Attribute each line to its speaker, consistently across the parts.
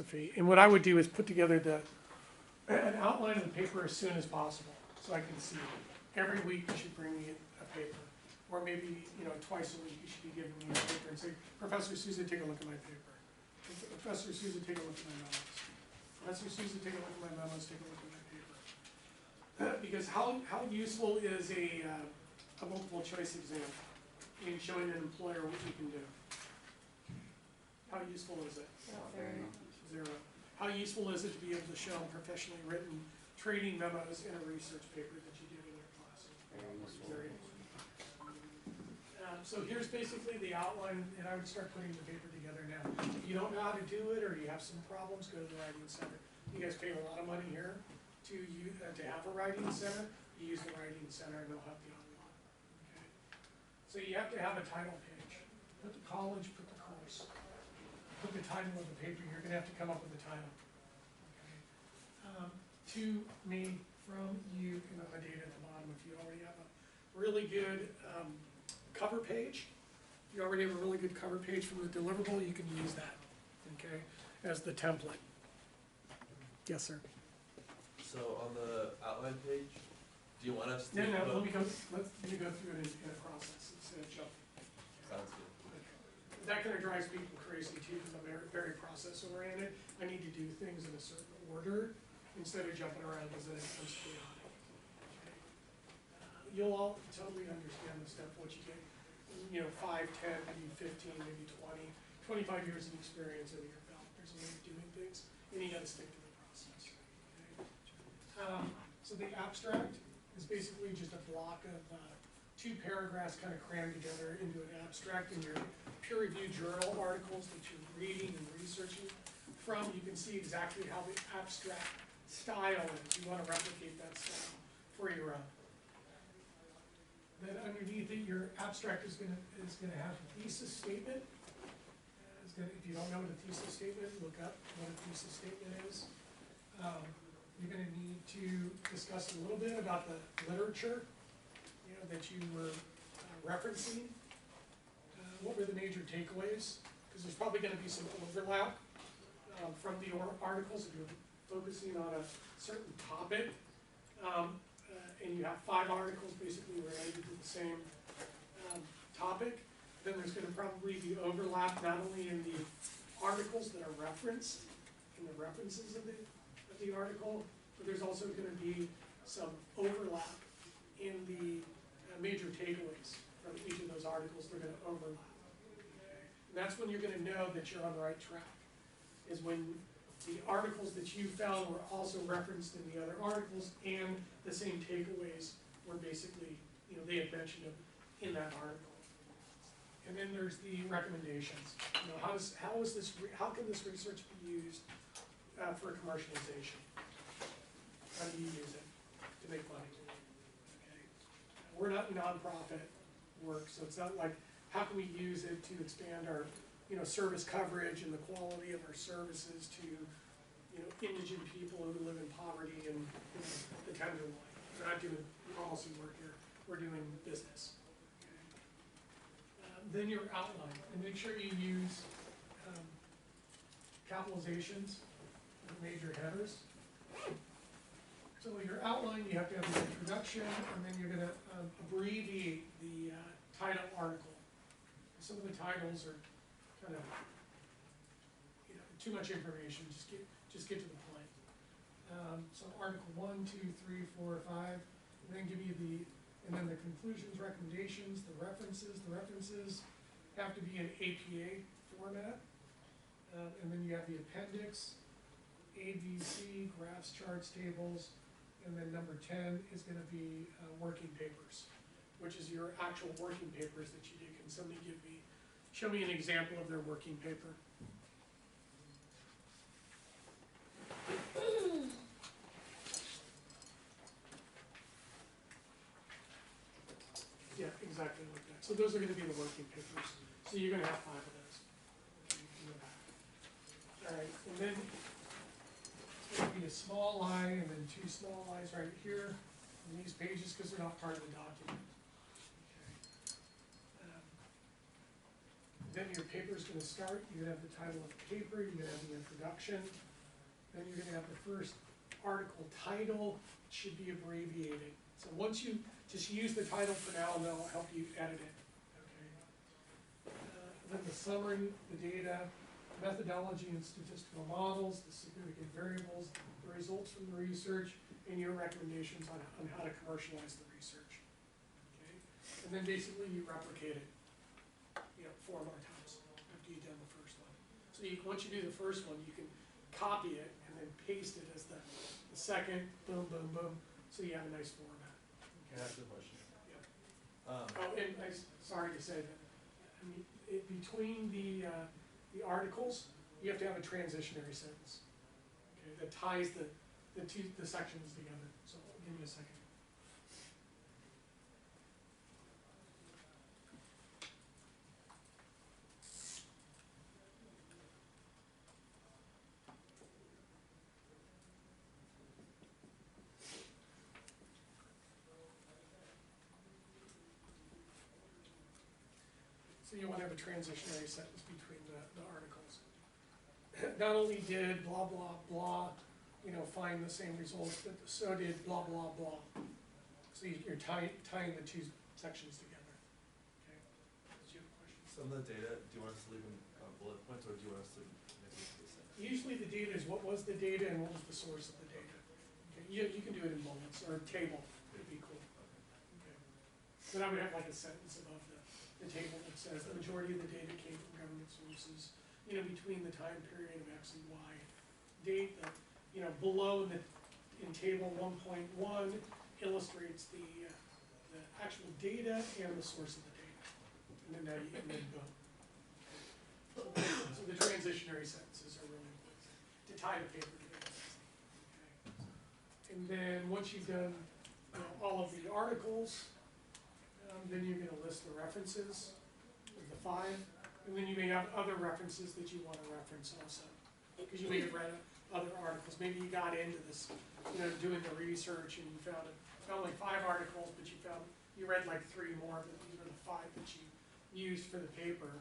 Speaker 1: philosophy. And what I would do is put together an outline of the paper as soon as possible, so I can see it. Every week you should bring me a paper, or maybe twice a week you should be giving me a paper and say, Professor Souza, take a look at my paper. Professor Souza, take a look at my memos. Professor Souza, take a look at my memos. Take a look at my paper. Because how useful is a multiple choice exam in showing an employer what you can do? How useful is it? Zero. How useful is it to be able to show professionally written training memos in a research paper that you did in your class? Very useful. So here's basically the outline, and I would start putting the paper together now. If you don't know how to do it, or you have some problems, go to the Writing Center. You guys pay a lot of money here to have a Writing Center. You use the Writing Center, and they'll help you out a lot. Okay. So you have to have a title page. Put the college, put the course. Put the title of the paper. You're going to have to come up with a title. Okay. To me, from you, and I'm a date at the bottom. If you already have a really good cover page, you already have a really good cover page from the deliverable, you can use that, okay, as the template. Yes, sir.
Speaker 2: So on the outline page, do you want us to?
Speaker 1: Let me go through it in a process instead of jumping.
Speaker 2: Sounds good.
Speaker 1: Okay. That kind of drives people crazy too, because I'm very process oriented. I need to do things in a certain order instead of jumping around, because then it becomes chaotic. Okay. You'll all totally understand the stuff, what you get. 5, 10, maybe 15, maybe 20, 25 years of experience under your belt. There's a way of doing things, and you got to stick to the process. Okay? So the abstract is basically just a block of 2 paragraphs kind of crammed together into an abstract in your peer-reviewed journal articles that you're reading and researching from. You can see exactly how the abstract style is. You want to replicate that style for your own. Then underneath it, your abstract is going to have a thesis statement. If you don't know what a thesis statement is, look up what a thesis statement is. You're going to need to discuss a little bit about the literature, that you were referencing. What were the major takeaways? Because there's probably going to be some overlap from the articles if you're focusing on a certain topic. And you have 5 articles basically related to the same topic, then there's going to probably be overlap not only in the articles that are referenced, in the references of the article, but there's also going to be some overlap in the major takeaways from each of those articles. They're going to overlap. Okay? And that's when you're going to know that you're on the right track, is when the articles that you found were also referenced in the other articles, and the same takeaways were basically, they had mentioned them in that article. And then there's the recommendations. How can this research be used for commercialization? How do you use it to make money? Okay. We're not nonprofit work, so it's not like how can we use it to expand our service coverage and the quality of our services to, indigent people who live in poverty and the Tenderloin. We're not doing policy work here. We're doing business. Okay. Then your outline, and make sure you use capitalizations and major headers. So your outline, you have to have the introduction, and then you're going to abbreviate the title article. Some of the titles are kind of, too much information. Just get to the point. So Article 1, 2, 3, 4, 5, and then give you and then the conclusions, recommendations, the references. The references have to be in APA format, and then you have the appendix, ABC, graphs, charts, tables, and then number 10 is going to be working papers, which is your actual working papers that you did. Can somebody show me an example of their working paper? Yeah, exactly like that. So those are going to be the working papers. So you're going to have 5 of those. Okay, all right, and then it's going to be a small I and then 2 small I's right here on these pages because they're not part of the document. Okay. then your paper's gonna start, you're gonna have the title of the paper, you're gonna have the introduction, then you're gonna have the first article title, should be abbreviated. So once you just use the title for now, and that'll help you edit it, okay? Then the summary, the data, methodology and statistical models, the significant variables, the results from the research, and your recommendations on how to commercialize the research, okay? And then basically you replicate it, 4 more times after you've done the first one. So once you do the first one, you can copy it and then paste it as the second, boom, boom, boom, so you have a nice format.
Speaker 2: Can I ask a question?
Speaker 1: Yeah. And sorry to say that, I mean, between the articles, you have to have a transitionary sentence, okay, that ties the sections together. So I'll give you a second. So you want to have a transitionary sentence between the articles. Not only did blah, blah, blah, find the same results, but so did blah, blah, blah. So you're tying the two sections together. Okay? Do you have a question?
Speaker 2: Some of the data, do you want us to leave in bullet points, or do you want us to make it the same?
Speaker 1: Usually the data is what was the data and what was the source of the data. Okay? You can do it in bullets or a table, it'd be cool. Okay. Then I would have like a sentence above the table that says the majority of the data came from government sources, between the time period of X and Y. Date, below in table 1.1 illustrates the actual data and the source of the data. And then boom. So the transitionary sentences are really important to tie the paper together. Okay. And then once you've done all of the articles, then you're gonna list the references of the 5, and then you may have other references that you wanna reference also. Because you may have read other articles, maybe you got into this, doing the research and you found like 5 articles, but you read like 3 more, but these were the 5 that you used for the paper.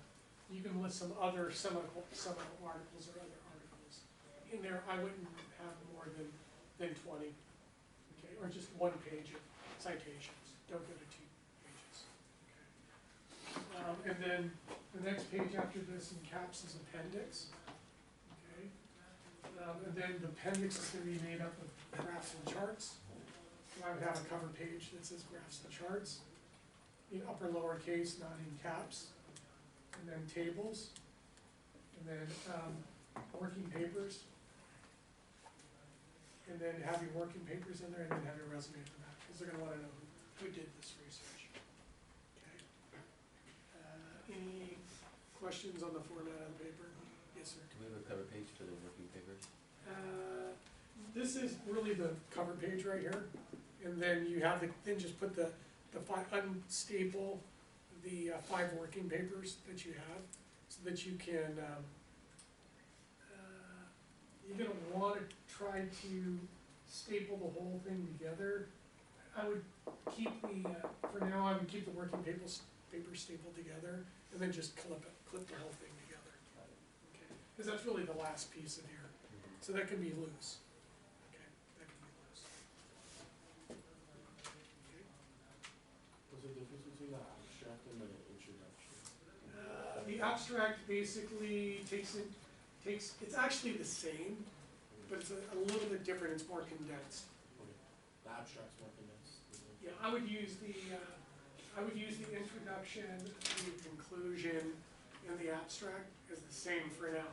Speaker 1: You can list some other seminal articles or other articles. In there, I wouldn't have more than 20, okay, or just 1 page of citations, don't go to 2 pages, okay. And then the next page after this in caps is appendix, okay. And then the appendix is gonna be made up of graphs and charts. So I would have a cover page that says graphs and charts, in upper lowercase, not in caps. And then tables, and then working papers, and then have your working papers in there, and then have your resume for that, because they're gonna wanna know who did this research. Okay. Any questions on the format of the paper? Yes, sir.
Speaker 3: Do we have a cover page for the working papers?
Speaker 1: This is really the cover page right here, and then you have then just put the unstaple the 5 working papers that you have, so that you can, you're gonna wanna try to staple the whole thing together. I would keep for now, I would keep the working papers stapled together, and then just clip the whole thing together. Okay, because that's really the last piece in here, so that can be loose. Okay, that can be loose. Okay.
Speaker 4: What's the difference between the abstract and the introduction?
Speaker 1: The abstract basically it's actually the same, but it's a little bit different, it's more condensed.
Speaker 4: Okay. The abstract's more condensed.
Speaker 1: Yeah, I would use the introduction, the conclusion, and the abstract as the same for now.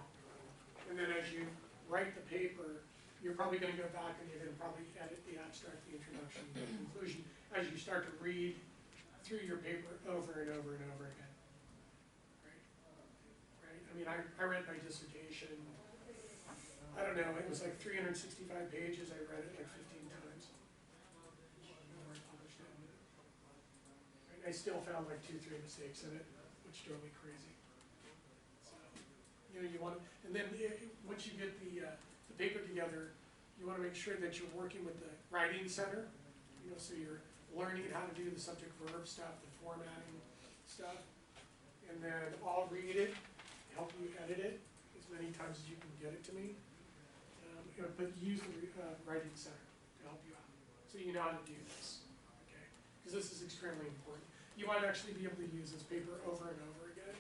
Speaker 1: And then as you write the paper, you're probably gonna go back and you're gonna probably edit the abstract, the introduction, the conclusion, as you start to read through your paper over and over and over again. Right? I mean, I read my dissertation, I don't know, it was like 365 pages, I read it like 15 times. Before I published it. I still found like 2-3 mistakes in it, which drove me crazy. So, you want to, and then once you get the paper together, you want to make sure that you're working with the writing center, so you're learning how to do the subject verb stuff, the formatting stuff, and and then I'll read it, help you edit it as many times as you can get it to me. But use the writing center to help you out, so you know how to do this, okay? Because this is extremely important. You might actually be able to use this paper over and over again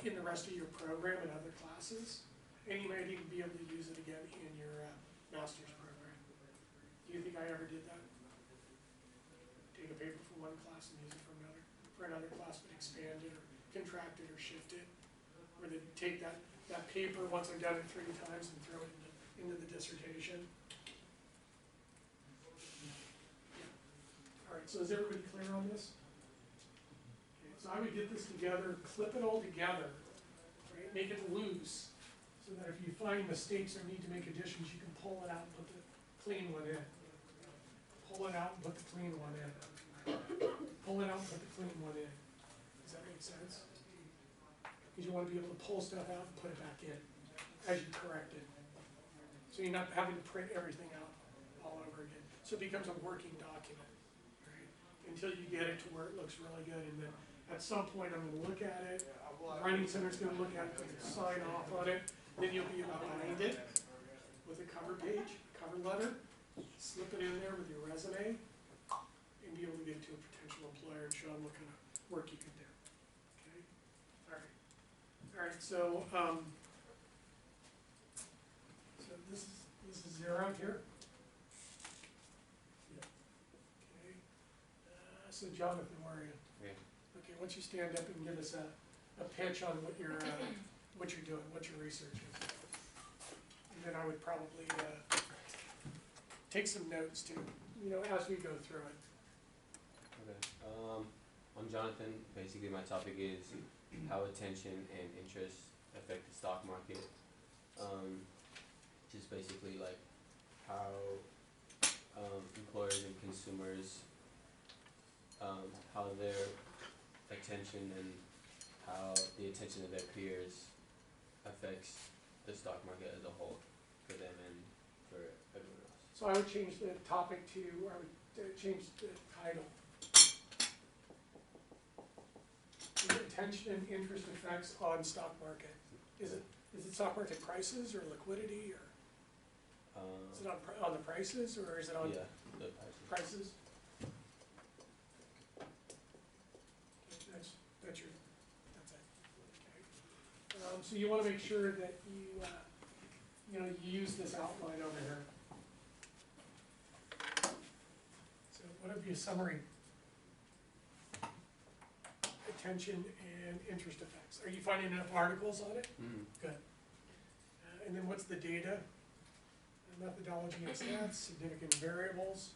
Speaker 1: in the rest of your program and other classes, and you might even be able to use it again in your master's program. Do you think I ever did that? Take a paper from one class and use it for another class, but expand it or contract it or shift it? Or then take that paper once I've done it 3 times and throw it into the dissertation? Yeah. All right, so is everybody clear on this? Okay, so I would get this together, clip it all together, right? Make it loose, so that if you find mistakes or need to make additions, you can pull it out and put the clean one in. Pull it out and put the clean one in. Pull it out and put the clean one in. Does that make sense? Because you want to be able to pull stuff out and put it back in as you correct it. So you're not having to print everything out all over again. So it becomes a working document, right? Until you get it to where it looks really good, and then at some point I'm gonna look at it, the writing center's gonna look at it, sign off on it, then you'll be able to bind it with a cover page, cover letter, slip it in there with your resume, and be able to get it to a potential employer and show them what kind of work you can do, okay? All right, so this is zero here. Okay. So Jonathan, where are you?
Speaker 3: Yeah.
Speaker 1: Okay, why don't you stand up and give us a pitch on what you're doing, what your research is. And then I would probably take some notes too, as we go through it.
Speaker 3: Okay. On Jonathan, basically my topic is how attention and interest affect the stock market. Just basically like how employers and consumers, how their attention and how the attention of their peers affects the stock market as a whole for them and for everyone else.
Speaker 1: So I would change the topic to, I would change the title. Attention and interest effects on stock market. Is it stock market prices or liquidity, or is it on the prices, or is it on
Speaker 3: the
Speaker 1: prices? That's it. Okay. So you want to make sure that you use this outline over here. So what would be a summary? Attention and interest effects. Are you finding enough articles on it?
Speaker 3: Mm-hmm.
Speaker 1: Good. And then what's the data? The methodology and stats, significant variables,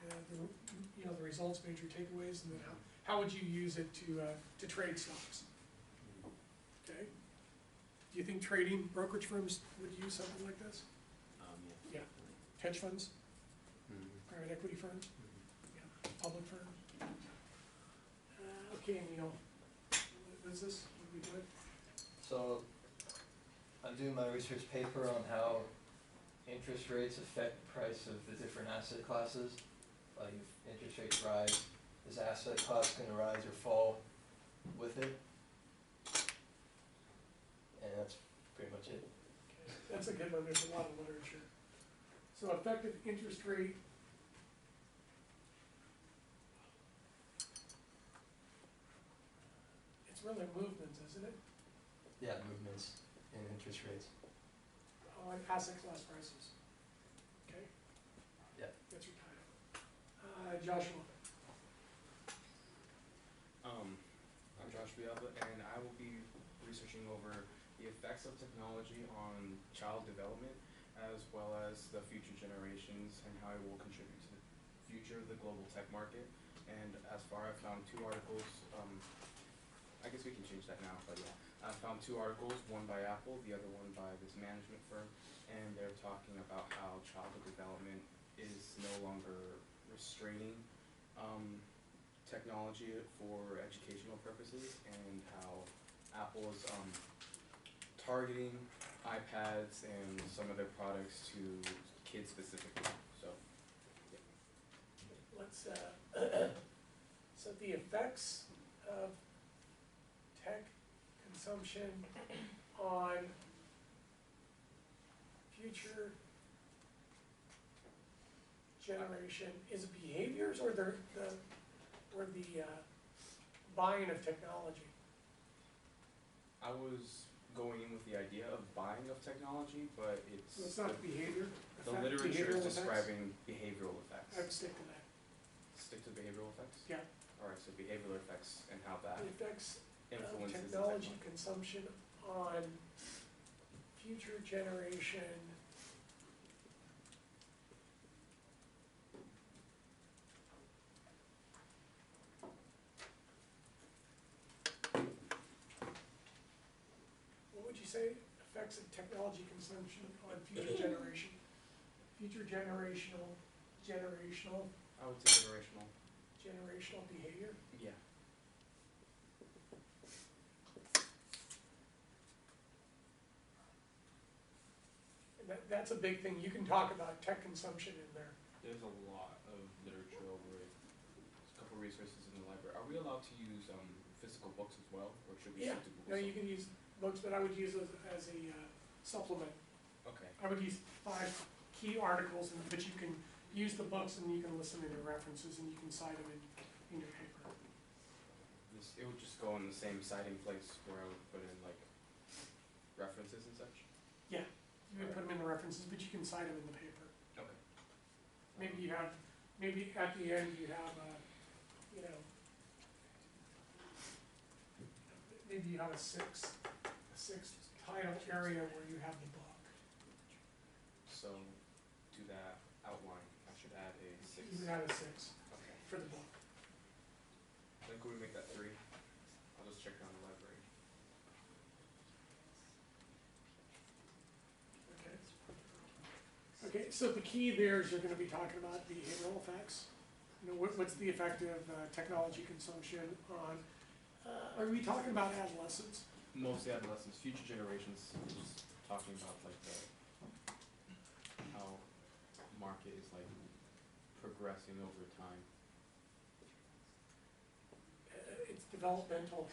Speaker 1: the results, major takeaways, and then how would you use it to trade stocks? Okay. Do you think trading brokerage firms would use something like this?
Speaker 3: Yeah.
Speaker 1: Hedge funds,
Speaker 3: Mm-hmm.
Speaker 1: private equity firms,
Speaker 3: Mm-hmm.
Speaker 1: public firms. Okay, Neil, what is this? What are we doing?
Speaker 5: So, I'm doing my research paper on how interest rates affect the price of the different asset classes. Like if interest rates rise, is asset class going to rise or fall with it? And that's pretty much it.
Speaker 1: Okay. That's a good one, there's a lot of literature. So effective interest rate. It's really movements, isn't it?
Speaker 5: Yeah, movements in interest rates.
Speaker 1: Oh, and asset class prices. Okay?
Speaker 5: Yeah.
Speaker 1: That's your title. Joshua.
Speaker 6: I'm Josh Bialba, and I will be researching over the effects of technology on child development, as well as the future generations and how it will contribute to the future of the global tech market. And as far, I've found 2 articles, I guess we can change that now, but yeah. I found 2 articles, one by Apple, the other one by this management firm, and they're talking about how childhood development is no longer restraining technology for educational purposes, and how Apple is targeting iPads and some of their products to kids specifically. So, yeah.
Speaker 1: Let's, so the effects of tech consumption on future generation, is it behaviors or the buying of technology?
Speaker 6: I was going in with the idea of buying of technology, but
Speaker 1: So it's not behavior,
Speaker 6: the
Speaker 1: effect,
Speaker 6: literature
Speaker 1: behavioral
Speaker 6: is
Speaker 1: effects?
Speaker 6: describing behavioral effects.
Speaker 1: I would stick to that.
Speaker 6: Stick to behavioral effects?
Speaker 1: Yeah.
Speaker 6: Alright, so behavioral effects and how that
Speaker 1: The effects of
Speaker 6: influences the
Speaker 1: technology consumption on future generation what would you say, effects of technology consumption on future generation? Future generational
Speaker 6: I would say
Speaker 1: generational behavior?
Speaker 6: yeah.
Speaker 1: And that's a big thing, you can talk about tech consumption in there.
Speaker 6: There's a lot of literature over it. There's a couple resources in the library. Are we allowed to use physical books as well, or should we
Speaker 1: Yeah,
Speaker 6: stick to Google?
Speaker 1: no, you can use books, but I would use those as a supplement.
Speaker 6: Okay.
Speaker 1: I would use 5 key articles, but you can use the books and you can listen to their references and you can cite them in your paper.
Speaker 6: It would just go in the same citing place where I would put in like references and such?
Speaker 1: You can put them in the references, but you can cite them in the paper.
Speaker 6: Okay.
Speaker 1: Maybe maybe at the end you have maybe you have a sixth title area where you have the book.
Speaker 6: So to that outline, I should add a 6.
Speaker 1: You would add a 6
Speaker 6: Okay.
Speaker 1: for the book.
Speaker 6: Then could we make that 3? I'll just check down the library.
Speaker 1: Okay. Okay, so the key there is you're gonna be talking about behavioral effects. You know, what's the effect of technology consumption on, are we talking about adolescents?
Speaker 6: Mostly adolescents, future generations, just talking about like how market is like progressing over time.
Speaker 1: It's developmental,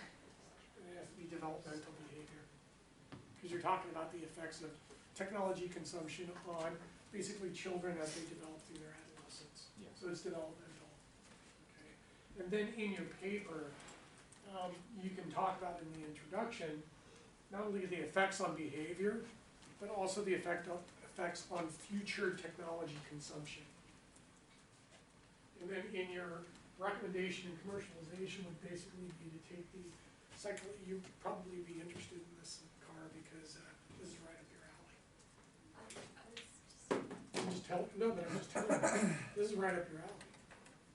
Speaker 1: it has to be developmental behavior. Because you're talking about the effects of technology consumption on basically children as they develop through their adolescence.
Speaker 6: Yeah.
Speaker 1: So it's developmental, okay? And then in your paper, you can talk about in the introduction, not only the effects on behavior, but also the effects on future technology consumption. And then in your recommendation and commercialization would basically be to take the you'd probably be interested in this car because this is right up your alley. I'm just telling you, this is right up your alley.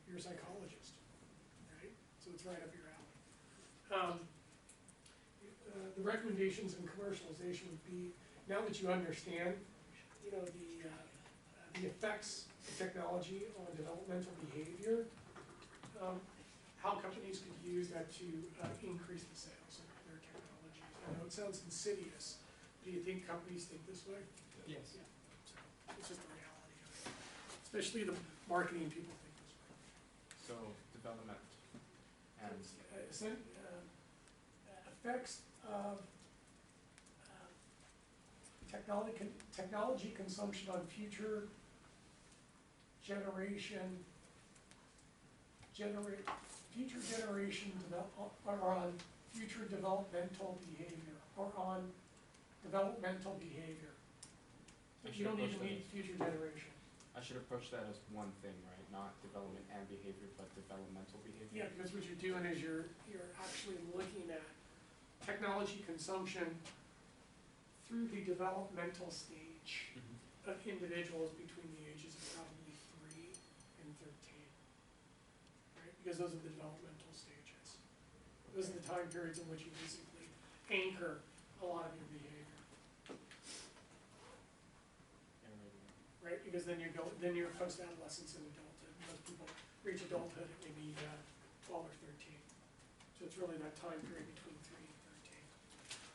Speaker 1: You're a psychologist, right? So it's right up your alley. The recommendations in commercialization would be, now that you understand, the effects of technology on developmental behavior, how companies could use that to increase the sales of their technologies. I know it sounds insidious. Do you think companies think this way?
Speaker 6: Yes.
Speaker 1: Yeah. So it's just the reality of it. Especially the marketing people think this way.
Speaker 6: So development and
Speaker 1: Effects of technology consumption on future generation or on future developmental behavior, or on developmental behavior. You don't even need future generation.
Speaker 6: I should approach that as one thing, right? Not development and behavior, but developmental behavior.
Speaker 1: Yeah, because what you're doing is you're actually looking at technology consumption through the developmental stage
Speaker 6: Mhm.
Speaker 1: of individuals between the ages of probably 3 and 13. Right? Because those are the developmental stages. Those are the time periods in which you basically anchor a lot of your behavior. Right? Because then you're post-adolescence and adulthood. Most people reach adulthood at maybe 12 or 13. So it's really that time period between 3 and 13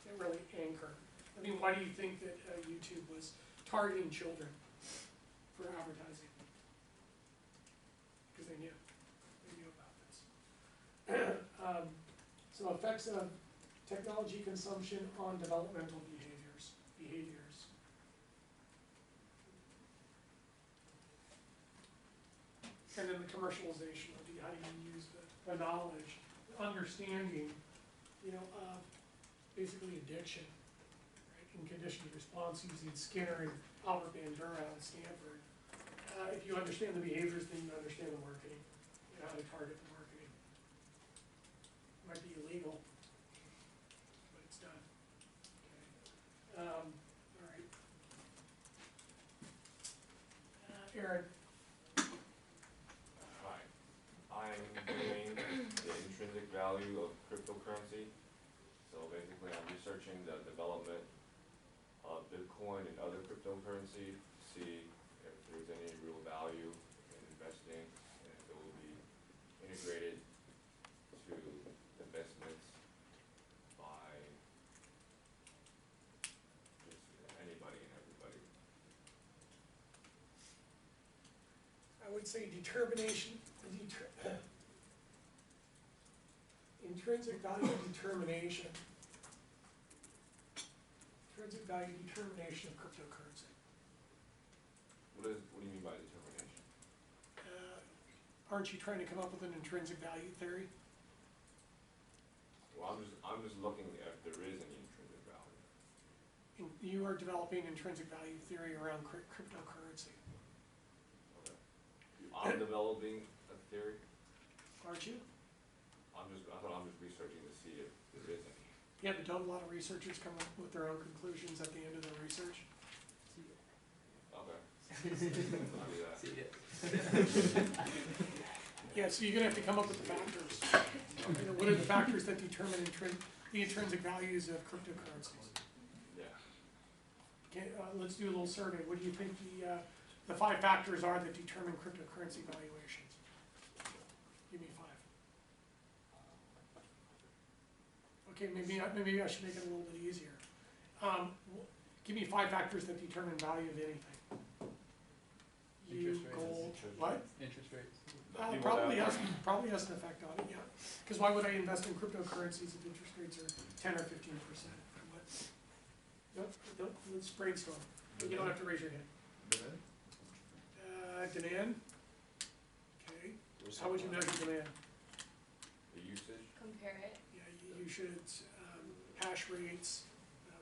Speaker 1: that really anchor. I mean, why do you think that YouTube was targeting children for advertising? Because they knew about this. So effects of technology consumption on developmental behaviors. And then the commercialization will be how do you use the knowledge, the understanding, of basically addiction, right? In conditioned response using Skinner and Albert Bandura out of Stanford. If you understand the behaviors, then you understand the marketing, how to target the marketing. It might be illegal, but it's done. Okay. All right. Aaron,
Speaker 7: Hi, I'm doing the intrinsic value of cryptocurrency. So basically I'm researching the development of Bitcoin and other cryptocurrency to see if there's any real value in investing and if it will be integrated to investments by just anybody and everybody.
Speaker 1: I would say determination, intrinsic value determination. Intrinsic value determination of cryptocurrency.
Speaker 7: What do you mean by determination?
Speaker 1: Aren't you trying to come up with an intrinsic value theory?
Speaker 7: Well, I'm just looking if there is any intrinsic value.
Speaker 1: You are developing intrinsic value theory around cryptocurrency,
Speaker 7: Okay. I'm developing a theory.
Speaker 1: aren't you?
Speaker 7: I thought I'm just researching to see if there is any.
Speaker 1: Yeah, but don't a lot of researchers come up with their own conclusions at the end of their research?
Speaker 7: Okay. I'll do that.
Speaker 3: See ya.
Speaker 1: Yeah, so you're gonna have to come up with the factors. What are the factors that determine the intrinsic values of cryptocurrencies?
Speaker 7: Yeah.
Speaker 1: Okay, let's do a little survey. What do you think the 5 factors are that determine cryptocurrency valuations? Give me 5. Okay, maybe I should make it a little bit easier. Give me 5 factors that determine value of anything.
Speaker 3: Interest rates.
Speaker 1: Gold, what?
Speaker 3: Interest rates.
Speaker 1: Probably has an effect on it, yeah. Because why would I invest in cryptocurrencies if interest rates are 10 or 15%? Nope, let's brainstorm. You don't have to raise your hand. Demand? Okay. How would you measure demand?
Speaker 7: The usage?
Speaker 8: Compare it,
Speaker 1: Yeah, you should, hash rates,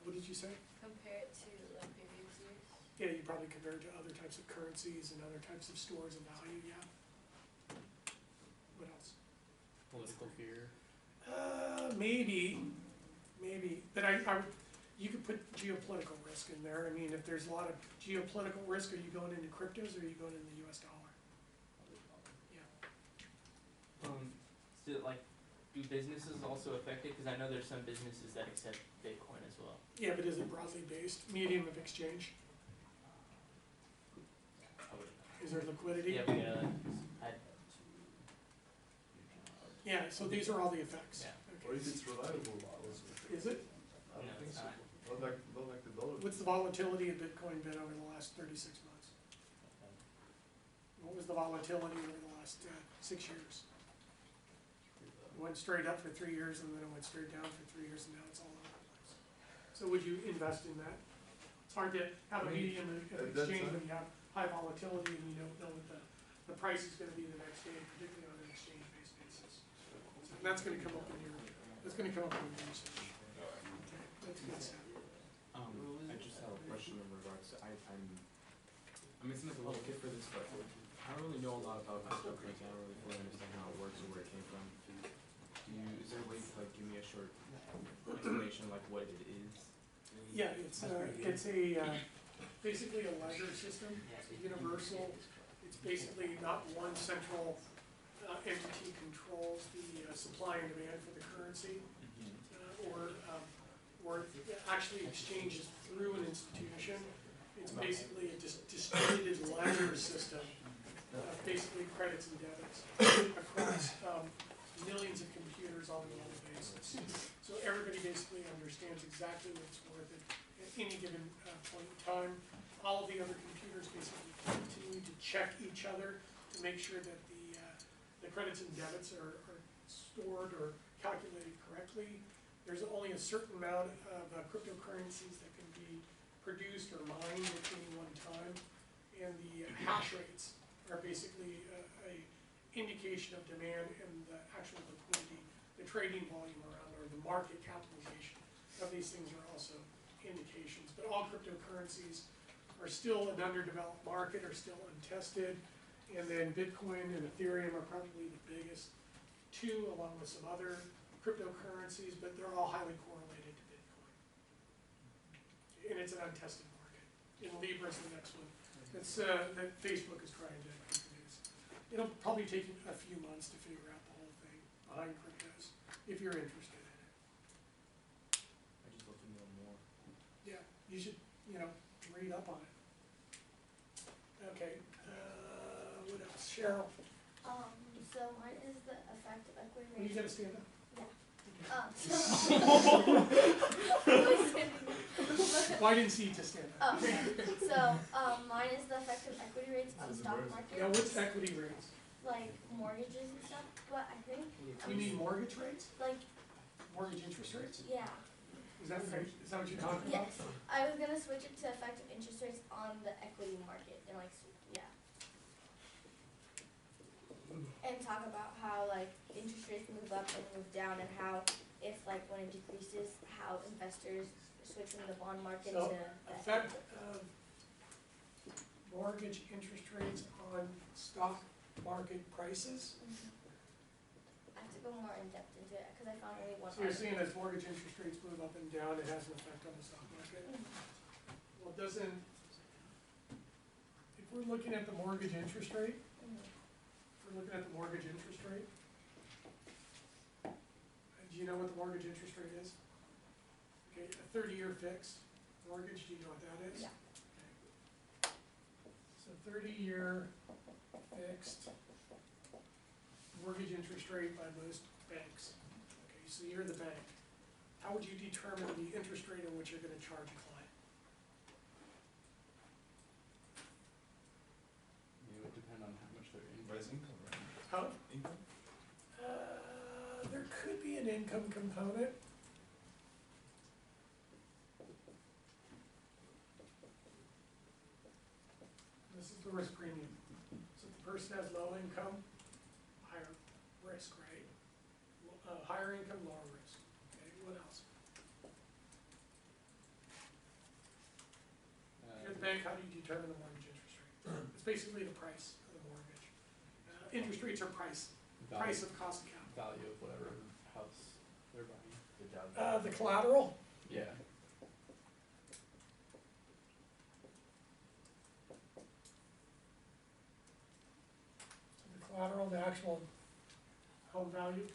Speaker 1: what did you say?
Speaker 8: compare it to like previous years.
Speaker 1: Yeah, you probably compare it to other types of currencies and other types of stores of value, yeah. What else?
Speaker 3: Political fear.
Speaker 1: Maybe, but you could put geopolitical risk in there. I mean, if there's a lot of geopolitical risk, are you going into cryptos or are you going into the US dollar? Yeah.
Speaker 9: So like, do businesses also affect it? Cause I know there's some businesses that accept Bitcoin as well.
Speaker 1: Yeah, but is it broadly based, medium of exchange? Is there liquidity?
Speaker 9: Yeah, we
Speaker 1: Yeah, so these are all the effects.
Speaker 9: Yeah.
Speaker 2: Or
Speaker 1: Okay.
Speaker 2: if it's reliable,
Speaker 1: Is it?
Speaker 2: I don't
Speaker 9: No,
Speaker 2: think
Speaker 9: it's
Speaker 2: so.
Speaker 9: not.
Speaker 2: Not like the dollar.
Speaker 1: What's the volatility of Bitcoin been over the last 36 months? What was the volatility over the last 6 years? It went straight up for 3 years and then it went straight down for 3 years and now it's all over the place. So would you invest in that? It's hard to have a medium of
Speaker 2: at that
Speaker 1: exchange
Speaker 2: time-
Speaker 1: when you have high volatility and you don't know what the price is gonna be the next day, particularly on an exchange-based basis. So that's gonna come up in your research. Okay, that's good stuff.
Speaker 6: I just have a question in regards to, I'm missing like a little kid for this, but I don't really know a lot about cryptocurrency. I don't really fully understand how it works or where it came from. Is there a way to like give me a short explanation like what it is?
Speaker 1: Yeah, it's basically a ledger system, it's a universal, it's basically not one central entity controls the supply and demand for the currency, or actually exchanges through an institution. It's basically a distributed ledger system, basically credits and debits across millions of computers on a global basis. So everybody basically understands exactly what it's worth at any given point in time. All of the other computers basically continue to check each other to make sure that the credits and debits are stored or calculated correctly. there's only a certain amount of cryptocurrencies that can be produced or mined at any one time. And the hash rates are basically a indication of demand and the actual liquidity, the trading volume around, or the market capitalization of these things are also indications. But all cryptocurrencies are still an underdeveloped market, are still untested. And then Bitcoin and Ethereum are probably the biggest two, along with some other cryptocurrencies, but they're all highly correlated to Bitcoin. And it's an untested market. And Libra's the next one that's, that Facebook is trying to introduce. It'll probably take you a few months to figure out the whole thing behind cryptos, if you're interested in it.
Speaker 6: I just love to know more.
Speaker 1: Yeah, you should, read up on it. Okay, what else? Cheryl,
Speaker 8: So mine is the effect of equity
Speaker 1: you
Speaker 8: rate.
Speaker 1: gotta stand up. Well, I didn't see you to stand up.
Speaker 8: So, mine is the effect of equity rates on stock market.
Speaker 1: Yeah, what's equity rates?
Speaker 8: Like mortgages and stuff, but I think,
Speaker 1: You mean mortgage rates?
Speaker 8: like,
Speaker 1: Mortgage interest rates?
Speaker 8: yeah,
Speaker 1: Is that what you're talking about?
Speaker 8: yes. I was gonna switch it to effect of interest rates on the equity market and yeah. And talk about how interest rates move up and move down and how if when it decreases, how investors switch from the bond market
Speaker 1: So,
Speaker 8: to the.
Speaker 1: effect of mortgage interest rates on stock market prices?
Speaker 8: I have to go more in depth into it, cause I found only one.
Speaker 1: So you're
Speaker 8: article.
Speaker 1: saying as mortgage interest rates move up and down, it has an effect on the stock market? Well, doesn't, if we're looking at the mortgage interest rate, do you know what the mortgage interest rate is? Okay, a 30-year fixed mortgage, do you know what that is?
Speaker 8: Yeah.
Speaker 1: Okay. So 30-year fixed mortgage interest rate by most banks. Okay, so you're the bank. How would you determine the interest rate on which you're gonna charge a client?
Speaker 3: It would depend on how much they're in.
Speaker 2: Income, right?
Speaker 1: How?
Speaker 2: Income?
Speaker 1: There could be an income component. This is the risk premium. So if the person has low income, higher risk, right? Higher income, lower risk. Okay, what else? If you're the bank, how do you determine the mortgage interest rate? It's basically the price of the mortgage. Interest rates are price of cost of capital.
Speaker 3: Value of whatever house they're buying.
Speaker 1: The collateral,
Speaker 3: Yeah.
Speaker 1: the actual home value.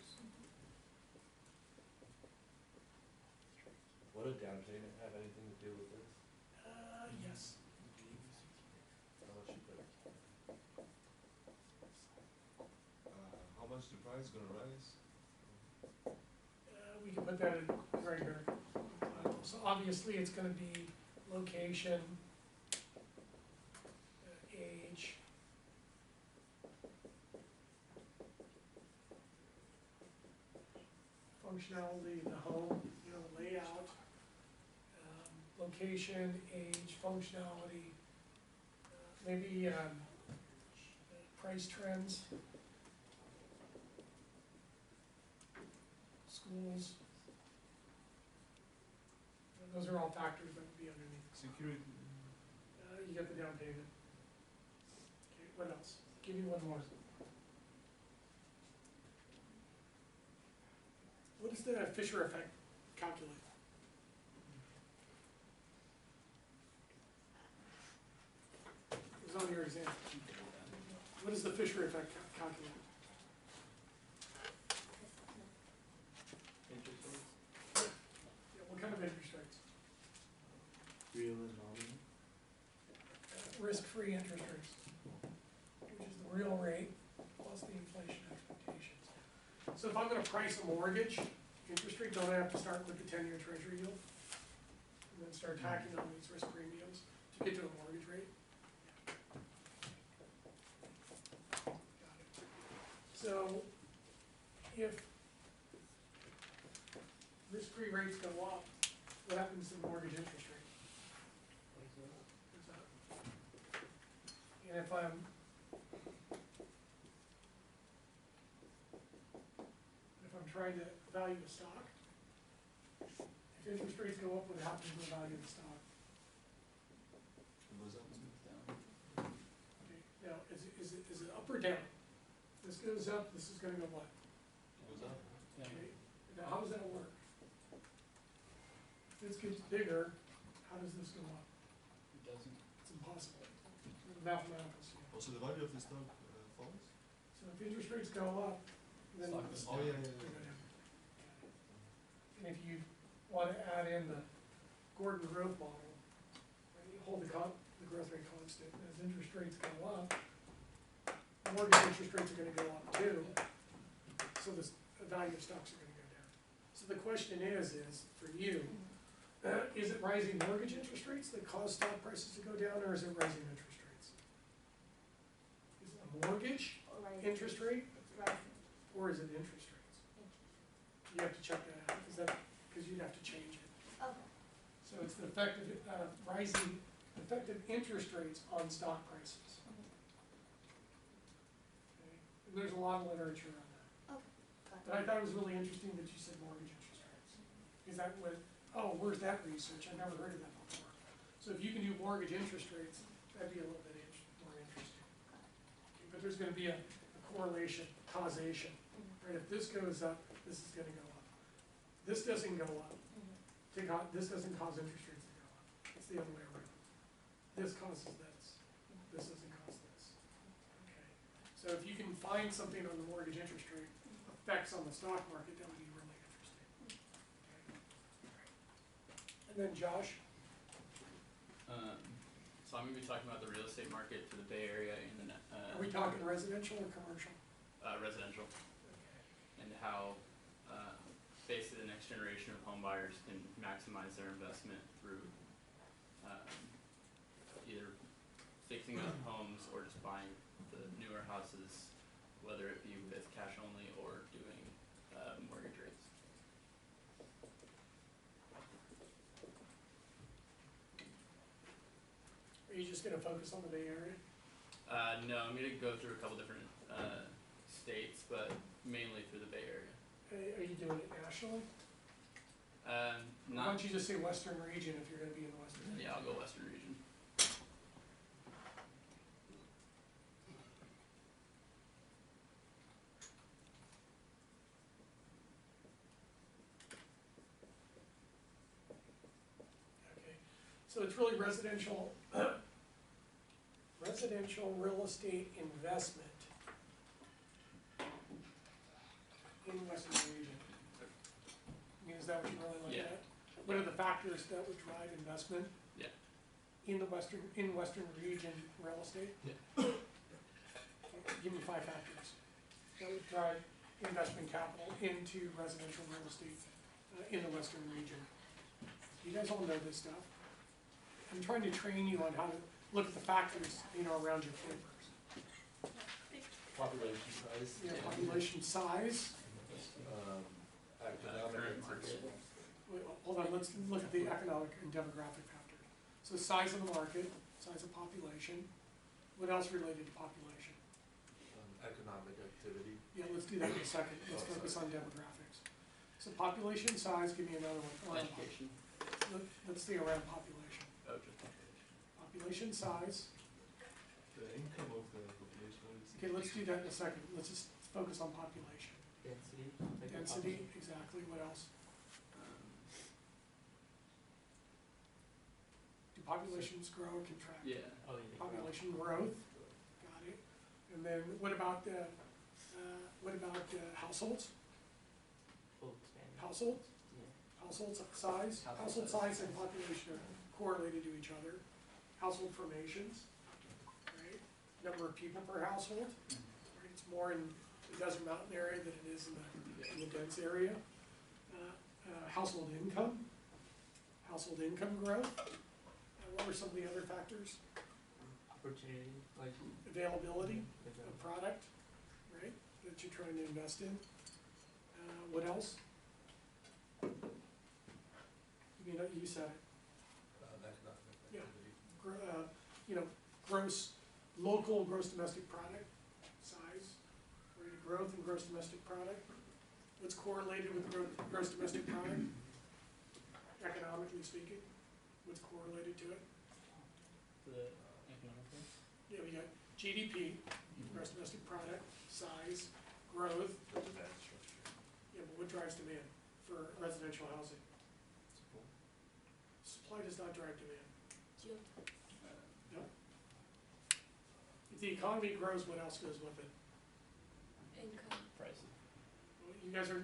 Speaker 2: Would a down payment have anything to do with this?
Speaker 1: Yes.
Speaker 2: How much you put?
Speaker 7: How much the price gonna rise?
Speaker 1: We can put that in right here. So obviously, it's gonna be location, age, functionality of the home, layout, location, age, functionality, maybe price trends, schools. Those are all factors that would be underneath.
Speaker 2: Security.
Speaker 1: You got the down payment. Okay, what else? Give me one more. What does the Fisher effect calculate? It was on your exam. What does the Fisher effect calculate?
Speaker 3: Interest rates?
Speaker 1: Yeah, what kind of interest rates?
Speaker 2: Real and nominal.
Speaker 1: Risk-free interest rates, which is the real rate plus the inflation expectations. So if I'm gonna price a mortgage interest rate, don't I have to start with the 10-year treasury yield? And then start tacking on these risk premiums to get to a mortgage rate? Got it. So if risk-free And if I'm trying to value a stock, if interest rates go up, what happens to the value of the stock?
Speaker 4: It goes up.
Speaker 1: Okay, now, is it up or down? This goes up, this is gonna go what?
Speaker 4: Goes up.
Speaker 1: Okay, now how does that work? If this gets bigger, how does this go up?
Speaker 6: It doesn't.
Speaker 1: It's impossible. From a mathematical standpoint.
Speaker 4: Also, the value of the stock falls?
Speaker 1: So if interest rates go up, then.
Speaker 9: Stock goes
Speaker 4: Oh, yeah,
Speaker 1: they're
Speaker 4: yeah,
Speaker 1: gonna-
Speaker 4: yeah.
Speaker 1: And if you wanna add in the Gordon growth model, right, you hold the growth rate constant, and as interest rates go up, mortgage interest rates are gonna go up too, so the value of stocks are gonna go down. So the question is for you, is it rising mortgage interest rates that cause stock prices to go down, or is it rising interest rates? Is it a mortgage
Speaker 8: Or rising.
Speaker 1: interest rate,
Speaker 8: It's rising.
Speaker 1: or is it interest rates? You have to check that out, because you'd have to change it.
Speaker 8: Okay.
Speaker 1: So it's the effective, rising, effective interest rates on stock prices. Okay? And there's a lot of literature on that.
Speaker 8: Got
Speaker 1: But I thought it was really interesting that you said mortgage interest rates. Is that what, oh, where's that research? I've never heard of that before. So if you can do mortgage interest rates, that'd be a little bit more interesting. Okay, but there's gonna be a correlation, causation, right? If this goes up, this is gonna go up. This doesn't go up. This doesn't cause interest rates to go up. It's the other way around. This causes this. This doesn't cause this. Okay. So if you can find something on the mortgage interest rate effects on the stock market, that would be really interesting. Okay. And then Josh,
Speaker 9: So I'm gonna be talking about the real estate market for the Bay Area and the,
Speaker 1: are we talking residential or commercial?
Speaker 9: residential, and how, basically the next generation of home buyers can maximize their investment through, either fixing up homes or just buying the newer houses, whether it be with cash only or doing, mortgage rates.
Speaker 1: Are you just gonna focus on the Bay Area?
Speaker 9: No, I'm gonna go through a couple different, states, but mainly through the Bay Area.
Speaker 1: Are you doing it nationally? Why
Speaker 9: Not,
Speaker 1: don't you just say Western region if you're gonna be in the Western region?
Speaker 9: yeah, I'll go Western region.
Speaker 1: Okay, so it's really residential, residential real estate investment in Western region. I mean, is that what you really look
Speaker 9: Yeah.
Speaker 1: at? What are the factors that would drive investment?
Speaker 9: Yeah.
Speaker 1: In Western region real estate?
Speaker 9: Yeah.
Speaker 1: Give me 5 factors that would drive investment capital into residential real estate in the Western region. You guys all know this stuff. I'm trying to train you on how to look at the factors, around your papers.
Speaker 3: Population size.
Speaker 1: Population size,
Speaker 3: Economic
Speaker 9: Current
Speaker 3: activity.
Speaker 9: market.
Speaker 1: wait, hold on, let's look at the economic and demographic factors. So size of the market, size of population, what else related to population?
Speaker 4: Economic activity.
Speaker 1: Yeah, let's do that in a second, let's focus on demographics. So population size, give me another one.
Speaker 9: Education.
Speaker 1: Let's stay around population.
Speaker 9: Oh, just population.
Speaker 1: Population size,
Speaker 4: The income of the population is.
Speaker 1: okay, let's do that in a second, let's just focus on population.
Speaker 9: Density.
Speaker 1: Density, exactly, what else? Do populations grow or contract?
Speaker 9: Yeah. Oh, yeah. they grow.
Speaker 1: Population growth, got it. And then what about households?
Speaker 9: Full expanding.
Speaker 1: Household,
Speaker 9: Yeah.
Speaker 1: household size? Household size and population are correlated to each other. Household formations, right? Number of people per household, right? It's more in the desert mountain area than it is in the dense area. Household income growth. What were some of the other factors?
Speaker 9: Opportunity, like.
Speaker 1: Availability of product, right, that you're trying to invest in. What else? You said it.
Speaker 4: Economic
Speaker 1: Yeah.
Speaker 4: activity.
Speaker 1: Gross local gross domestic product, size, rate of growth in gross domestic product. What's correlated with gross domestic product? Economically speaking, what's correlated to it?
Speaker 9: The economic growth?
Speaker 1: Yeah, we got GDP, gross domestic product, size, growth.
Speaker 2: The demand structure.
Speaker 1: Yeah, but what drives demand for residential housing? Supply does not drive demand. No. If the economy grows, what else goes with it?
Speaker 8: Income.
Speaker 9: Prices.
Speaker 1: Well, you guys are,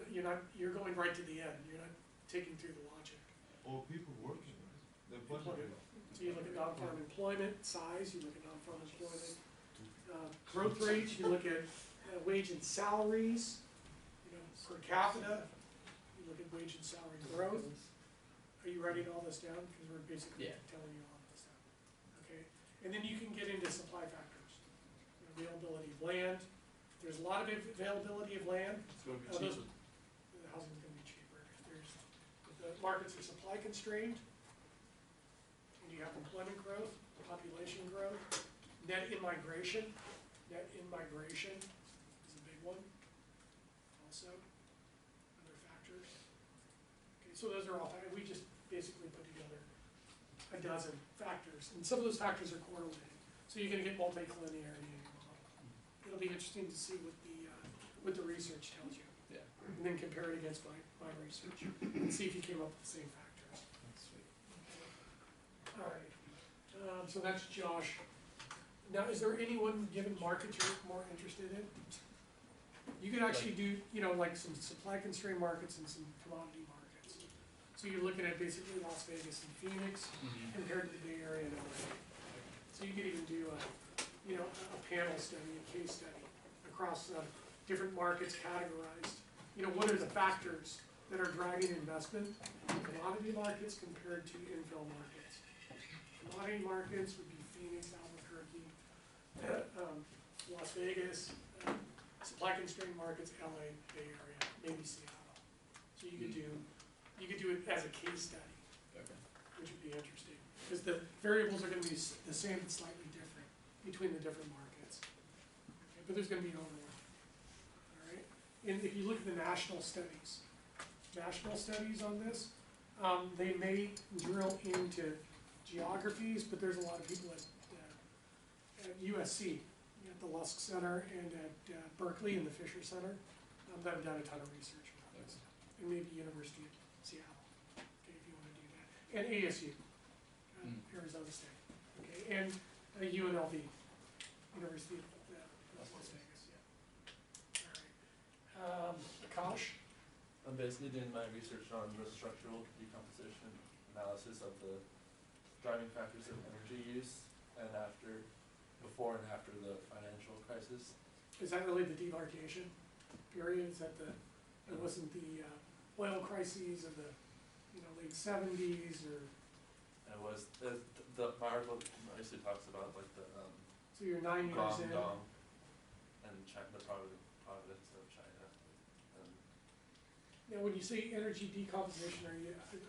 Speaker 1: you're going right to the end. You're not taking through the logic.
Speaker 10: Or people working, right? They're budgeting.
Speaker 1: So you look at non-farm employment, size, you look at non-farm employment, growth rates, you look at wage and salaries, you know, per capita, you look at wage and salary growth. Are you writing all this down? Because we're basically
Speaker 9: Yeah.
Speaker 1: telling you all this stuff. Okay, and then you can get into supply factors. Availability of land, there's a lot of availability of land.
Speaker 10: It's gonna be
Speaker 1: Those-
Speaker 10: cheaper.
Speaker 1: The housing's gonna be cheaper. If the markets are supply constrained, and you have employment growth, population growth, net in-migration is a big one also, other factors. Okay, so those are all factors, we just basically put together a dozen factors, and some of those factors are correlated. So you're gonna get multi-collinearity in your model. It'll be interesting to see what the research tells you.
Speaker 9: Yeah.
Speaker 1: And then compare it against my research, and see if you came up with the same factors.
Speaker 9: That's sweet.
Speaker 1: Alright, so that's Josh. Now, is there any one given market you're more interested in? You could actually do, you know, like some supply constrained markets and some commodity markets. So you're looking at basically Las Vegas and Phoenix compared to the Bay Area and LA. So you could even do a panel study, a case study across different markets categorized. You know, what are the factors that are driving investment in commodity markets compared to infill markets? Commodity markets would be Phoenix, Albuquerque, Las Vegas, supply constrained markets, LA, Bay Area, maybe Seattle. So you could do it as a case study,
Speaker 9: Okay.
Speaker 1: which would be interesting, because the variables are gonna be the same but slightly different between the different markets. Okay, but there's gonna be an overlap, all right? And if you look at the national studies on this, they may drill into geographies, but there's a lot of people at USC, at the Lusk Center, and at Berkeley and the Fisher Center, that have done a ton of research around this. And maybe University of Seattle, okay, if you wanna do that, and ASU, Arizona State, okay, and UNLV, University of Las Vegas, yeah. Alright, Akash?
Speaker 2: I'm basically doing my research on the structural decomposition analysis of the driving factors of energy use and before and after the financial crisis.
Speaker 1: Is that really the demarcation period? Is that it wasn't the oil crises of the, late '70s or?
Speaker 2: And it was, my article mostly talks about like the,
Speaker 1: So you're 9 years in?
Speaker 2: Guangdong and China, the province of China.
Speaker 1: Now, when you say energy decomposition, are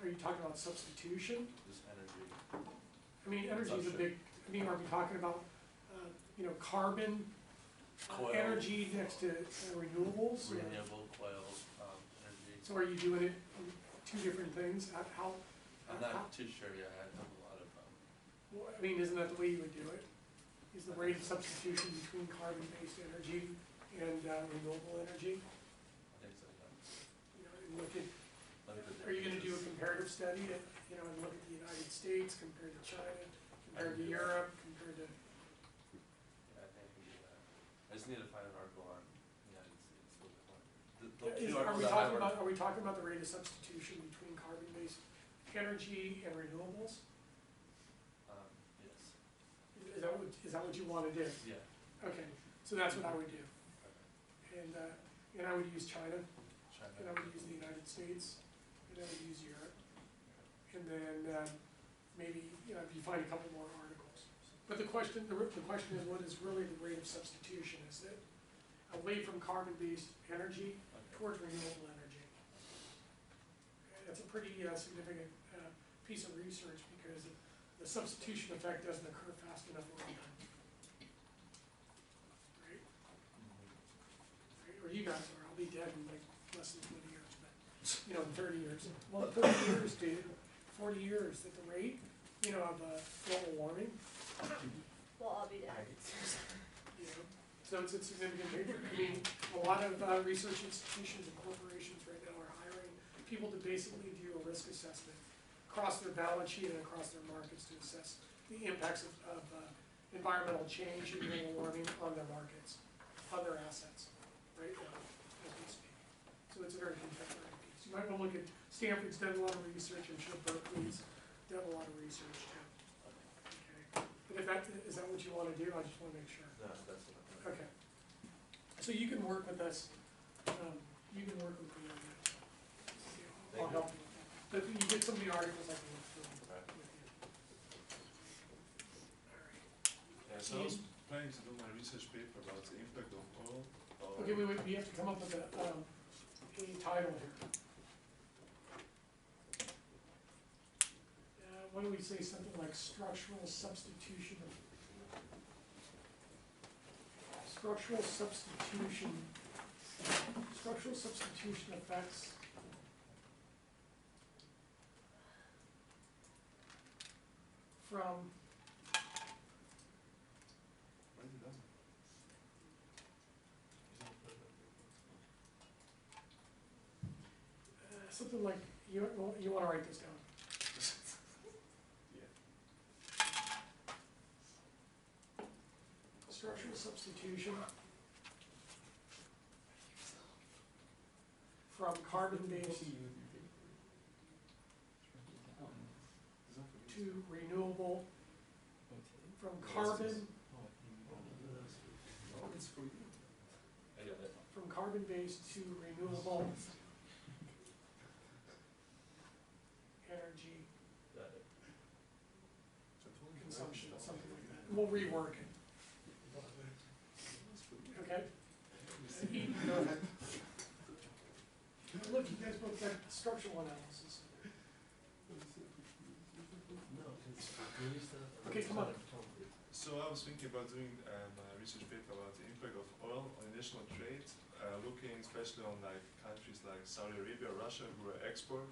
Speaker 1: you talking about substitution?
Speaker 2: Just energy.
Speaker 1: I mean, energy is a big, are we talking about, carbon,
Speaker 2: Coil.
Speaker 1: energy next to renewables? or-
Speaker 2: Renewable coil, energy.
Speaker 1: So are you doing it in two different things? How?
Speaker 2: I'm not too sure yet, I have a lot of,
Speaker 1: Well, isn't that the way you would do it? Is the rate of substitution between carbon-based energy and renewable energy?
Speaker 2: I think so, yeah.
Speaker 1: And look at,
Speaker 2: Look at the
Speaker 1: are you gonna do a
Speaker 2: differences.
Speaker 1: comparative study and look at the United States compared to China, compared to Europe, compared to,
Speaker 2: Yeah, I think I can do that. I just need to find an article on the United States a little bit more. The two
Speaker 1: are
Speaker 2: articles
Speaker 1: we
Speaker 2: that I
Speaker 1: talking
Speaker 2: worked-
Speaker 1: about, the rate of substitution between carbon-based energy and renewables?
Speaker 2: Yes,
Speaker 1: Is that what you wanna do?
Speaker 2: yeah.
Speaker 1: Okay, so that's what I would do.
Speaker 2: Okay.
Speaker 1: And I would use China,
Speaker 2: China.
Speaker 1: and I would use the United States, and I would use Europe. And then, maybe, if you find a couple more articles. But the question is, what is really the rate of substitution? Is it away from carbon-based energy
Speaker 2: Okay.
Speaker 1: towards renewable energy? Okay, that's a pretty significant piece of research, because the substitution effect doesn't occur fast enough over time. be dead in like less than 20 years, but, you know, in 30 years. Well, 30 years, dude, 40 years at the rate, you know, of global warming,
Speaker 8: We'll all be dead.
Speaker 1: you know, so it's a significant paper. I mean, a lot of research institutions and corporations right now are hiring people to basically do a risk assessment across their balance sheet and across their markets to assess the impacts of environmental change and global warming on their markets, on their assets, right now, as we speak. So it's a very contemporary piece. You might want to look at Stanford's done a lot of research, I'm sure Berkeley's done a lot of research too. Okay, but if that, is that what you want to do? I just want to make sure.
Speaker 2: No, that's what
Speaker 1: Okay. So you can work with us, you can work with me on that. I'll help you with that. But if you get some of the articles, I can look through them with you. All right.
Speaker 10: Yeah, so I was planning to do my research paper about the impact of oil.
Speaker 1: Okay, we have to come up with a title here. Why don't we say something like structural substitution effects from something like, you want to write this down. Structural substitution from carbon-based to renewable, from carbon,
Speaker 2: I got it.
Speaker 1: from carbon-based to renewable energy
Speaker 2: Got it.
Speaker 1: consumption, something like that. We'll rework it. Okay? Look, you guys both got structural analysis. Okay, come on.
Speaker 10: So I was thinking about doing a research paper about the impact of oil on international trade, looking especially on like countries like Saudi Arabia or Russia who are export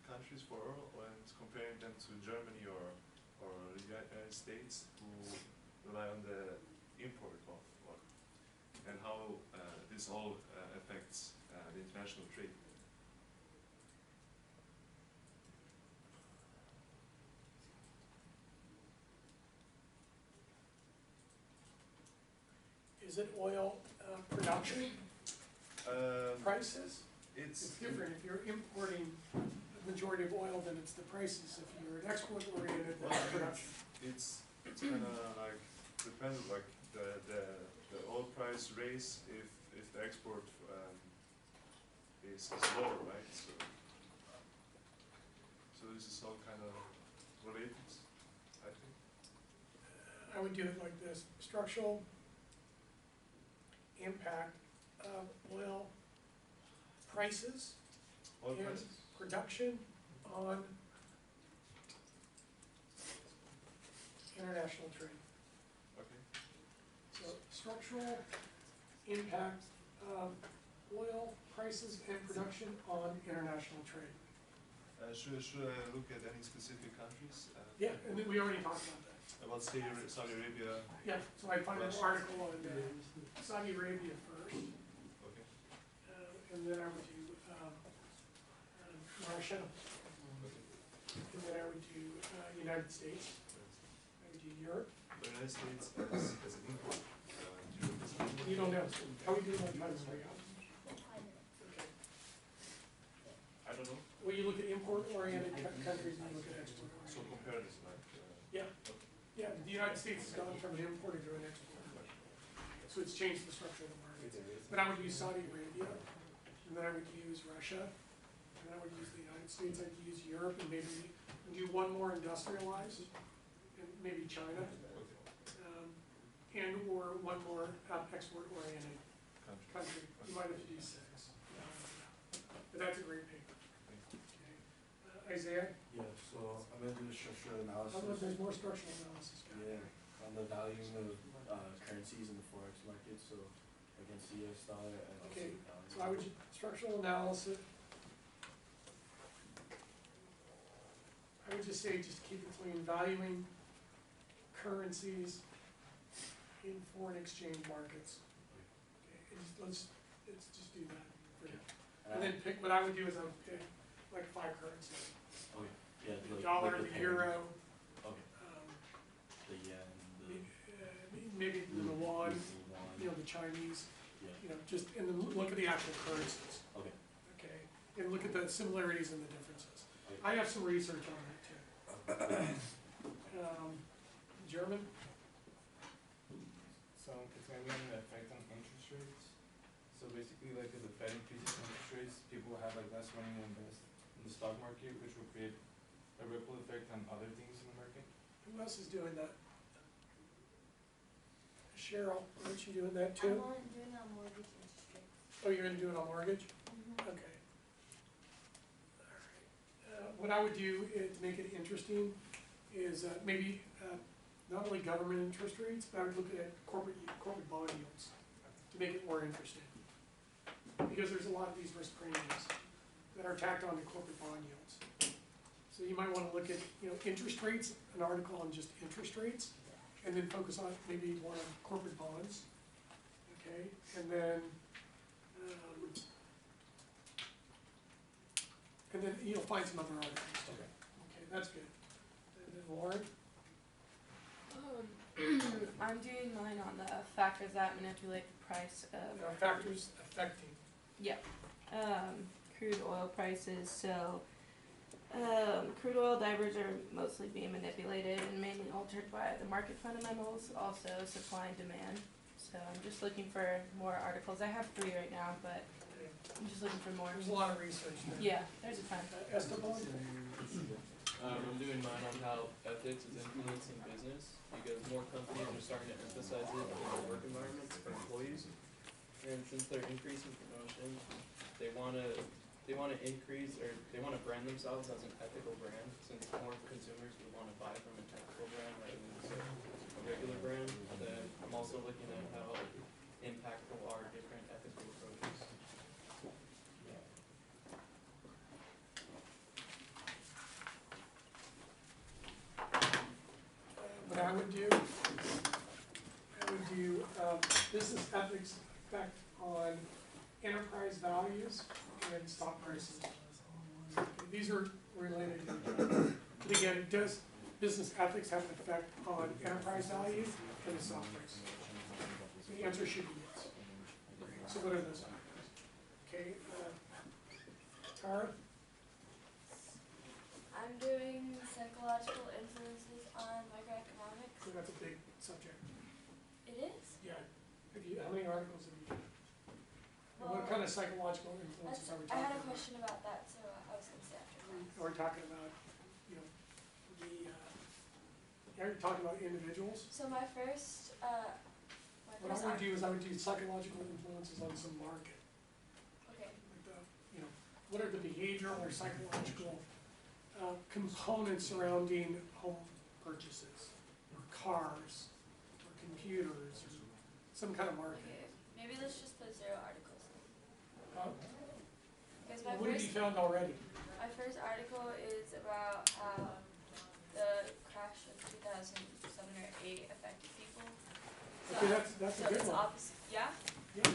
Speaker 10: countries for oil, and comparing them to Germany or the United States who rely on the import of oil, and how this all affects the international trade.
Speaker 1: Is it oil production prices? It's
Speaker 10: It's
Speaker 1: different. If you're importing the majority of oil, then it's the prices. If you're an export oriented, then it's production.
Speaker 10: it's kind of like depends, like the oil price raise if the export is lower, right? So this is all kind of related, I think.
Speaker 1: I would do it like this: structural impact of oil prices
Speaker 10: Oil
Speaker 1: and
Speaker 10: prices.
Speaker 1: production on international trade.
Speaker 10: Okay.
Speaker 1: So structural impact of oil prices and production on international trade.
Speaker 10: Should I look at any specific countries?
Speaker 1: Yeah, and then we already talked about that.
Speaker 10: About Saudi Arabia.
Speaker 1: Yeah, so I find an article on Saudi Arabia first,
Speaker 10: Okay.
Speaker 1: and then I would do Russia, and then I would do United States, I would do Europe.
Speaker 10: The United States as an import.
Speaker 1: You don't know, how we do it on time, Okay.
Speaker 10: I don't know.
Speaker 1: Well, you look at import-oriented countries and you look at export-oriented.
Speaker 10: So compare this like.
Speaker 1: Yeah, yeah, the United States has gone from an importer to an exporter. So it's changed the structure of the market. But I would use Saudi Arabia, and then I would use Russia, and then I would use the United States, I'd use Europe, and maybe do one more industrialized, and maybe China, and or one more export-oriented country. You might have to do 6. But that's a great paper. Okay. Isaiah?
Speaker 4: Yeah, so I'm gonna do a structural
Speaker 1: How about
Speaker 4: analysis.
Speaker 1: there's more structural analysis, guys?
Speaker 4: Yeah, on the valuing of currencies in the forex market. So against the US dollar and also
Speaker 1: Okay,
Speaker 4: the pound.
Speaker 1: so I would, structural analysis. I would just say, just keep it clean, valuing currencies in foreign exchange markets. Okay, let's just do that for now. And then pick, what I would do is I would pick like 5 currencies.
Speaker 4: Okay, yeah,
Speaker 1: The
Speaker 4: like
Speaker 1: dollar,
Speaker 4: like
Speaker 1: the
Speaker 4: pen.
Speaker 1: euro,
Speaker 4: Okay, the yen, the
Speaker 1: maybe the yuan,
Speaker 4: yuan,
Speaker 1: you know, the Chinese,
Speaker 4: yeah,
Speaker 1: you know, just, and then look at the actual currencies,
Speaker 4: okay.
Speaker 1: okay? And look at the similarities and the differences.
Speaker 4: Okay.
Speaker 1: I have some research on that too. German,
Speaker 6: So it's gonna be an effect on interest rates. So basically, like if the Fed increases interest rates, people will have like less money to invest in the stock market, which will create a ripple effect on other things in the market.
Speaker 1: who else is doing that? Cheryl, aren't you doing that too?
Speaker 8: I'm doing it on mortgage interest rates.
Speaker 1: Oh, you're gonna do it on mortgage?
Speaker 8: Mm-hmm.
Speaker 1: Okay. Alright. What I would do to make it interesting is maybe not only government interest rates, but I would look at corporate bond yields to make it more interesting. Because there's a lot of these risk premiums that are tacked onto corporate bond yields. So you might wanna look at, you know, interest rates, an article on just interest rates, and then focus on maybe one on corporate bonds, okay? And then you'll find some other articles too. Okay, that's good. And then Lauren?
Speaker 11: I'm doing mine on the factors that manipulate the price of
Speaker 1: Factors affecting.
Speaker 11: crude oil prices. So crude oil divers are mostly being manipulated and mainly altered by the market fundamentals, also supply and demand. So I'm just looking for more articles. I have 3 right now, but I'm just looking for more.
Speaker 1: There's a lot of research there.
Speaker 11: Yeah, there's a ton.
Speaker 1: Esteban?
Speaker 9: I'm doing mine on how ethics is influencing business, because more companies are starting to emphasize it in their work environments for employees. And since they're increasing promotion, they wanna increase, or they wanna brand themselves as an ethical brand, since more consumers would wanna buy from an ethical brand rather than just a regular brand. Then I'm also looking at how impactful are different ethical approaches.
Speaker 1: What I would do, business ethics effect on enterprise values and stock prices. These are related to each other. But again, does business ethics have an effect on enterprise value and the stock price? The answer should be yes. So what are those factors? Okay, Tara?
Speaker 8: I'm doing psychological influences on microeconomics.
Speaker 1: So that's a big subject.
Speaker 8: It is?
Speaker 1: Yeah. How many articles have you done? And what kind of psychological influences are we
Speaker 8: I
Speaker 1: talking
Speaker 8: had a
Speaker 1: about?
Speaker 8: question about that, so I was gonna say after class.
Speaker 1: Are we talking about, you know, are you talking about individuals?
Speaker 8: So my first
Speaker 1: What I would do is I would do psychological influences on some market.
Speaker 8: okay.
Speaker 1: Like the, you know, what are the behavioral or psychological components surrounding home purchases, or cars, or computers, or some kind of market?
Speaker 8: Okay, maybe let's just put 0 articles. Because
Speaker 1: What have you found already?
Speaker 8: my first article is about how the crash of 2007 or 8 affected people.
Speaker 1: Okay, that's a good
Speaker 8: it's
Speaker 1: one.
Speaker 8: opposite, yeah?
Speaker 1: Yeah.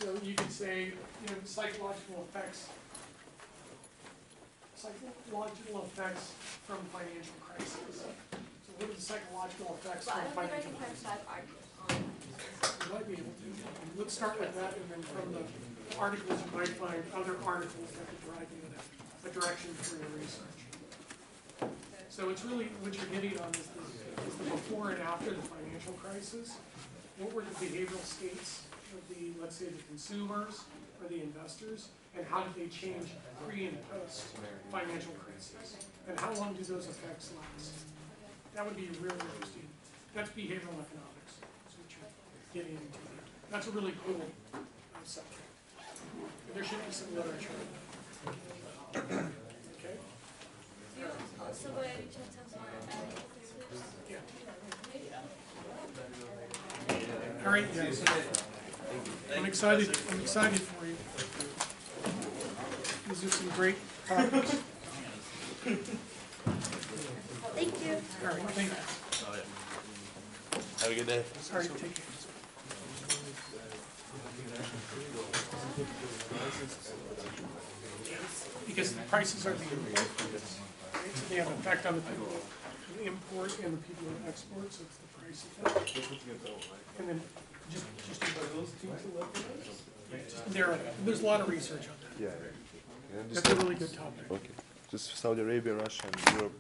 Speaker 1: So you could say, you know, psychological effects from financial crisis. So what are the psychological effects
Speaker 8: But I
Speaker 1: from
Speaker 8: don't think I
Speaker 1: financial
Speaker 8: can
Speaker 1: crisis?
Speaker 8: find 5 articles on
Speaker 1: You might be able to. Let's start with that, and then from the articles, you might find other articles that could drive you in a direction for your research. So it's really, what you're getting on is the before and after the financial crisis. What were the behavioral states of the, let's say, the consumers or the investors, and how did they change pre and post financial crisis? And how long do those effects last? That would be really interesting. That's behavioral economics, that's what you're getting into. That's a really cool subject. There should be some literature on that. Okay?
Speaker 8: Do you also by any chance have some articles?
Speaker 1: Yeah. All right, guys. I'm excited for you. These are some great topics.
Speaker 8: Thank you.
Speaker 1: All right, thank you.
Speaker 9: Have a good day.
Speaker 1: Sorry, take care. Because the prices are the input, right? So they have an effect on the people who import and the people who export, so it's the price effect. And then just there's a lot of research on that.
Speaker 10: Yeah.
Speaker 1: That's a really good topic.
Speaker 10: Okay. Just Saudi Arabia, Russia, and Europe